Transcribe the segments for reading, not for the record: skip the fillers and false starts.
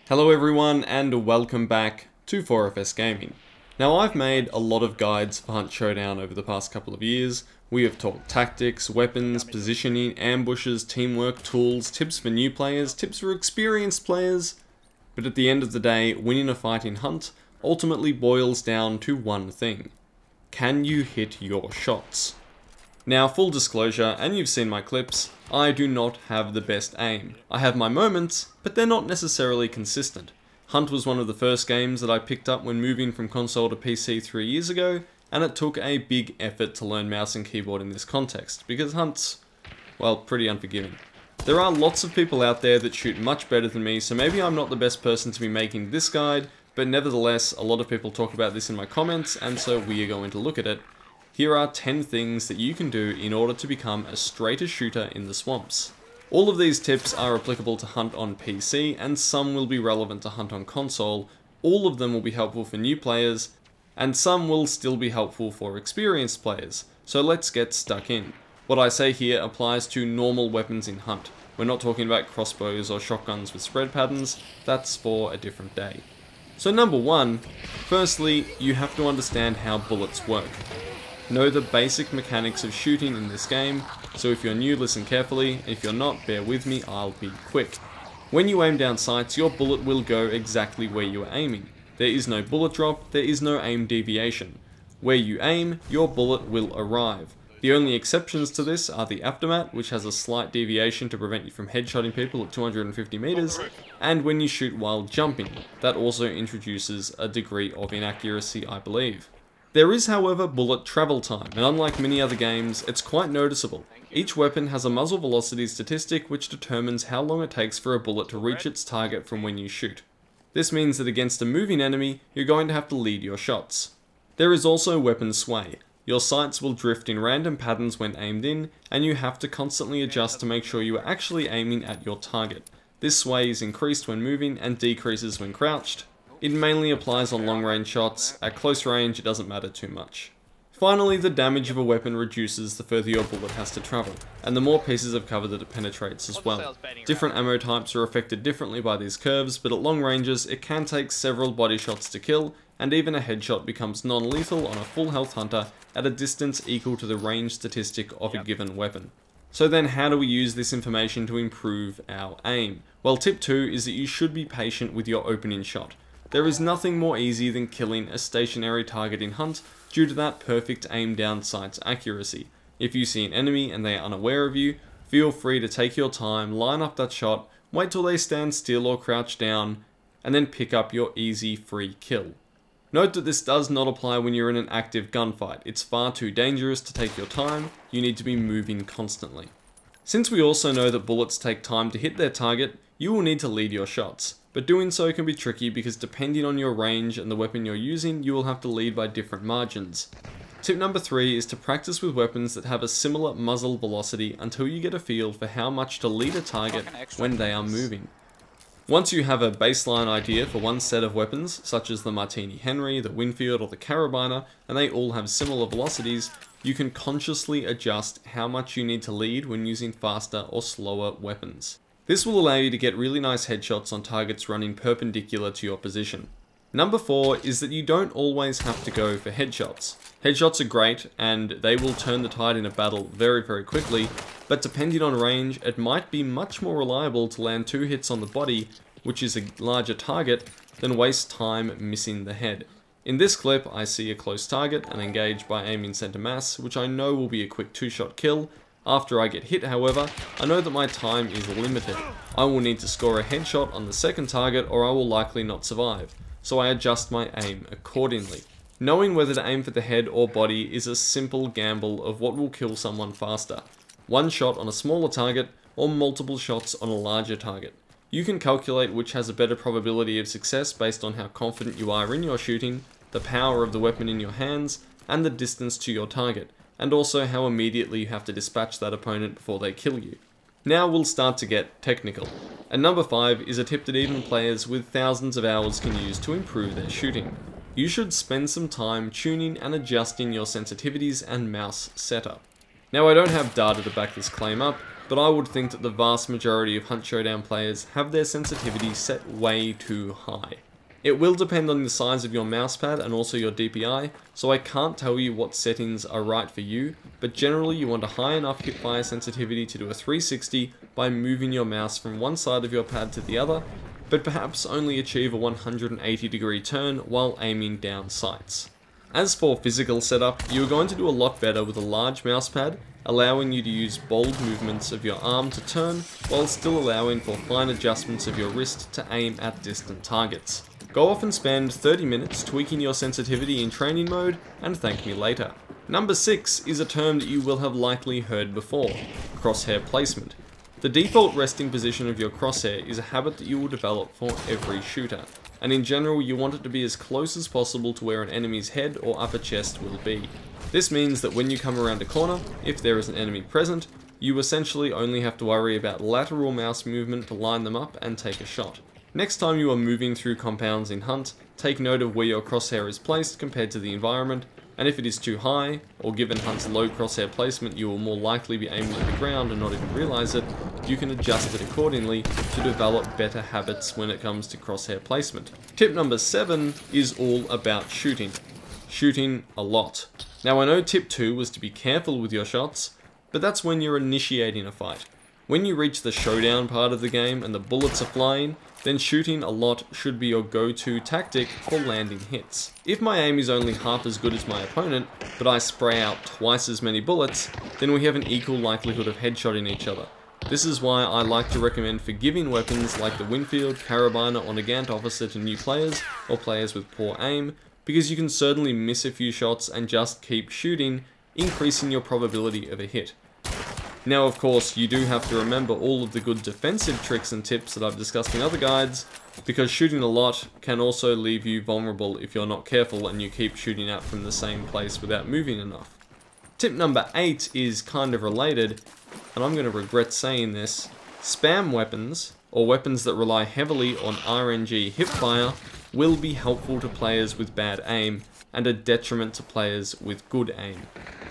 Hello everyone and welcome back to 4FS Gaming. Now I've made a lot of guides for Hunt Showdown over the past couple of years. We have talked tactics, weapons, positioning, ambushes, teamwork, tools, tips for new players, tips for experienced players. But at the end of the day, winning a fight in Hunt ultimately boils down to one thing. Can you hit your shots? Now, full disclosure, and you've seen my clips, I do not have the best aim. I have my moments, but they're not necessarily consistent. Hunt was one of the first games that I picked up when moving from console to PC 3 years ago, and it took a big effort to learn mouse and keyboard in this context, because Hunt's, well, pretty unforgiving. There are lots of people out there that shoot much better than me, so maybe I'm not the best person to be making this guide, but nevertheless, a lot of people talk about this in my comments, and so we are going to look at it. Here are 10 things that you can do in order to become a straighter shooter in the swamps. All of these tips are applicable to Hunt on PC, and some will be relevant to Hunt on console. All of them will be helpful for new players, and some will still be helpful for experienced players. So let's get stuck in. What I say here applies to normal weapons in Hunt. We're not talking about crossbows or shotguns with spread patterns, that's for a different day. So number one, firstly, you have to understand how bullets work. Know the basic mechanics of shooting in this game, so if you're new, listen carefully, if you're not, bear with me, I'll be quick. When you aim down sights, your bullet will go exactly where you are aiming. There is no bullet drop, there is no aim deviation. Where you aim, your bullet will arrive. The only exceptions to this are the aftermath, which has a slight deviation to prevent you from headshotting people at 250 meters, and when you shoot while jumping, that also introduces a degree of inaccuracy, I believe. There is, however, bullet travel time, and unlike many other games, it's quite noticeable. Each weapon has a muzzle velocity statistic which determines how long it takes for a bullet to reach its target from when you shoot. This means that against a moving enemy, you're going to have to lead your shots. There is also weapon sway. Your sights will drift in random patterns when aimed in, and you have to constantly adjust to make sure you are actually aiming at your target. This sway is increased when moving and decreases when crouched. It mainly applies on long range shots, at close range it doesn't matter too much. Finally, the damage of a weapon reduces the further your bullet has to travel, and the more pieces of cover that it penetrates as well. Different ammo types are affected differently by these curves, but at long ranges it can take several body shots to kill, and even a headshot becomes non-lethal on a full health hunter at a distance equal to the range statistic of a given weapon. So then how do we use this information to improve our aim? Well, tip 2 is that you should be patient with your opening shot. There is nothing more easy than killing a stationary target in Hunt due to that perfect aim down sight's accuracy. If you see an enemy and they are unaware of you, feel free to take your time, line up that shot, wait till they stand still or crouch down, and then pick up your easy free kill. Note that this does not apply when you're in an active gunfight. It's far too dangerous to take your time, you need to be moving constantly. Since we also know that bullets take time to hit their target, you will need to lead your shots. But doing so can be tricky because depending on your range and the weapon you're using, you will have to lead by different margins. Tip number 3 is to practice with weapons that have a similar muzzle velocity until you get a feel for how much to lead a target when they are moving. Once you have a baseline idea for one set of weapons, such as the Martini Henry, the Winfield or the Carabiner, and they all have similar velocities, you can consciously adjust how much you need to lead when using faster or slower weapons. This will allow you to get really nice headshots on targets running perpendicular to your position. Number 4 is that you don't always have to go for headshots. Headshots are great and they will turn the tide in a battle very quickly, but depending on range, it might be much more reliable to land 2 hits on the body, which is a larger target, than waste time missing the head. In this clip, I see a close target and engage by aiming center mass, which I know will be a quick 2-shot kill. After I get hit, however, I know that my time is limited. I will need to score a headshot on the second target or I will likely not survive, so I adjust my aim accordingly. Knowing whether to aim for the head or body is a simple gamble of what will kill someone faster. One shot on a smaller target or multiple shots on a larger target. You can calculate which has a better probability of success based on how confident you are in your shooting, the power of the weapon in your hands, and the distance to your target, and also how immediately you have to dispatch that opponent before they kill you. Now we'll start to get technical. And number 5 is a tip that even players with thousands of hours can use to improve their shooting. You should spend some time tuning and adjusting your sensitivities and mouse setup. Now I don't have data to back this claim up, but I would think that the vast majority of Hunt Showdown players have their sensitivity set way too high. It will depend on the size of your mousepad and also your DPI, so I can't tell you what settings are right for you, but generally you want a high enough hipfire sensitivity to do a 360 by moving your mouse from one side of your pad to the other, but perhaps only achieve a 180-degree turn while aiming down sights. As for physical setup, you are going to do a lot better with a large mousepad, allowing you to use bold movements of your arm to turn, while still allowing for fine adjustments of your wrist to aim at distant targets. Go off and spend 30 minutes tweaking your sensitivity in training mode, and thank me later. Number 6 is a term that you will have likely heard before: crosshair placement. The default resting position of your crosshair is a habit that you will develop for every shooter, and in general you want it to be as close as possible to where an enemy's head or upper chest will be. This means that when you come around a corner, if there is an enemy present, you essentially only have to worry about lateral mouse movement to line them up and take a shot. Next time you are moving through compounds in Hunt, take note of where your crosshair is placed compared to the environment, and if it is too high, or given Hunt's low crosshair placement you will more likely be aiming at the ground and not even realize it, you can adjust it accordingly to develop better habits when it comes to crosshair placement. Tip number 7 is all about shooting. Shooting a lot. Now I know tip 2 was to be careful with your shots, but that's when you're initiating a fight. When you reach the showdown part of the game and the bullets are flying, then shooting a lot should be your go-to tactic for landing hits. If my aim is only half as good as my opponent, but I spray out twice as many bullets, then we have an equal likelihood of headshotting each other. This is why I like to recommend forgiving weapons like the Winfield, Carabiner, or Nagant Officer to new players, or players with poor aim, because you can certainly miss a few shots and just keep shooting, increasing your probability of a hit. Now of course, you do have to remember all of the good defensive tricks and tips that I've discussed in other guides, because shooting a lot can also leave you vulnerable if you're not careful and you keep shooting out from the same place without moving enough. Tip number 8 is kind of related, and I'm going to regret saying this. Spam weapons, or weapons that rely heavily on RNG hipfire, will be helpful to players with bad aim, and a detriment to players with good aim.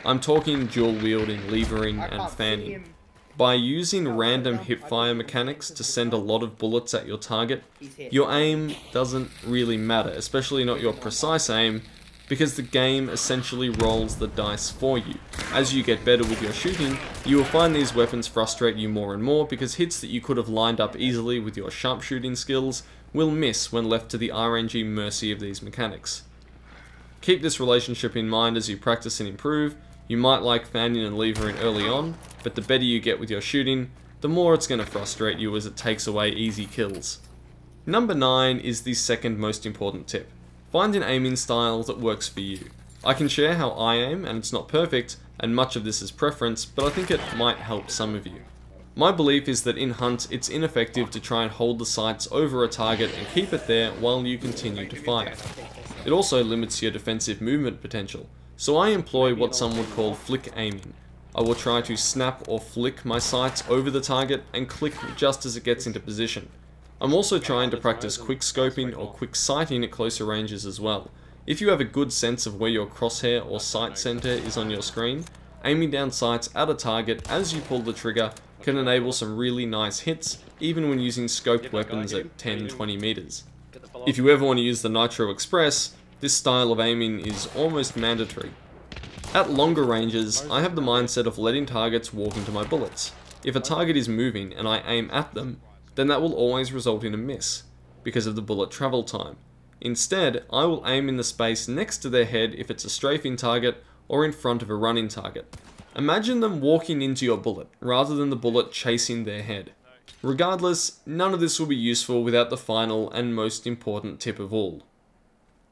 I'm talking dual wielding, levering, and fanning. By using random hipfire mechanics to send a lot of bullets at your target, your aim doesn't really matter, especially not your precise aim, because the game essentially rolls the dice for you. As you get better with your shooting, you will find these weapons frustrate you more and more because hits that you could have lined up easily with your sharpshooting skills will miss when left to the RNG mercy of these mechanics. Keep this relationship in mind as you practice and improve. You might like fanning and levering early on, but the better you get with your shooting, the more it's going to frustrate you as it takes away easy kills. Number 9 is the second most important tip. Find an aiming style that works for you. I can share how I aim, and it's not perfect, and much of this is preference, but I think it might help some of you. My belief is that in Hunt, it's ineffective to try and hold the sights over a target and keep it there while you continue to fire. It also limits your defensive movement potential. So I employ what some would call flick aiming. I will try to snap or flick my sights over the target and click just as it gets into position. I'm also trying to practice quick scoping or quick sighting at closer ranges as well. If you have a good sense of where your crosshair or sight center is on your screen, aiming down sights at a target as you pull the trigger can enable some really nice hits, even when using scoped weapons at 10-20 meters. If you ever want to use the Nitro Express, this style of aiming is almost mandatory. At longer ranges, I have the mindset of letting targets walk into my bullets. If a target is moving and I aim at them, then that will always result in a miss, because of the bullet travel time. Instead, I will aim in the space next to their head if it's a strafing target, or in front of a running target. Imagine them walking into your bullet, rather than the bullet chasing their head. Regardless, none of this will be useful without the final and most important tip of all.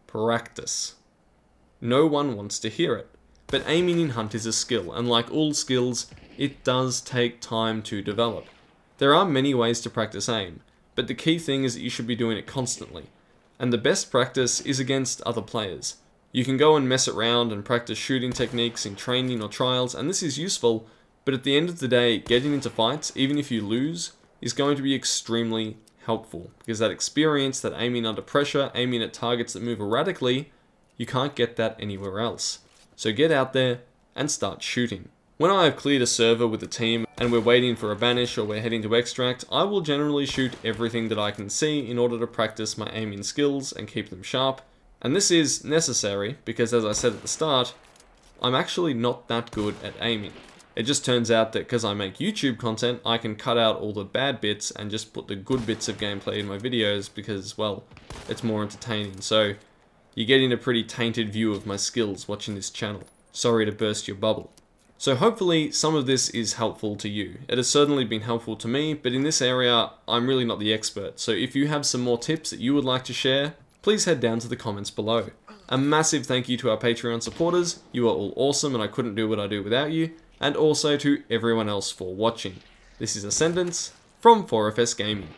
Practice. No one wants to hear it, but aiming in Hunt is a skill, and like all skills, it does take time to develop. There are many ways to practice aim, but the key thing is that you should be doing it constantly, and the best practice is against other players. You can go and mess around and practice shooting techniques in training or trials, and this is useful, but at the end of the day, getting into fights, even if you lose, is going to be extremely helpful, because that experience, that aiming under pressure, aiming at targets that move erratically, you can't get that anywhere else. So get out there and start shooting. When I have cleared a server with a team and we're waiting for a banish or we're heading to extract, I will generally shoot everything that I can see in order to practice my aiming skills and keep them sharp. And this is necessary because, as I said at the start, I'm actually not that good at aiming. It just turns out that because I make YouTube content, I can cut out all the bad bits and just put the good bits of gameplay in my videos because, well, it's more entertaining. So you're getting a pretty tainted view of my skills watching this channel. Sorry to burst your bubble. So hopefully some of this is helpful to you. It has certainly been helpful to me, but in this area, I'm really not the expert. So if you have some more tips that you would like to share, please head down to the comments below. A massive thank you to our Patreon supporters. You are all awesome and I couldn't do what I do without you. And also to everyone else for watching. This is Ascendance from 4FS Gaming.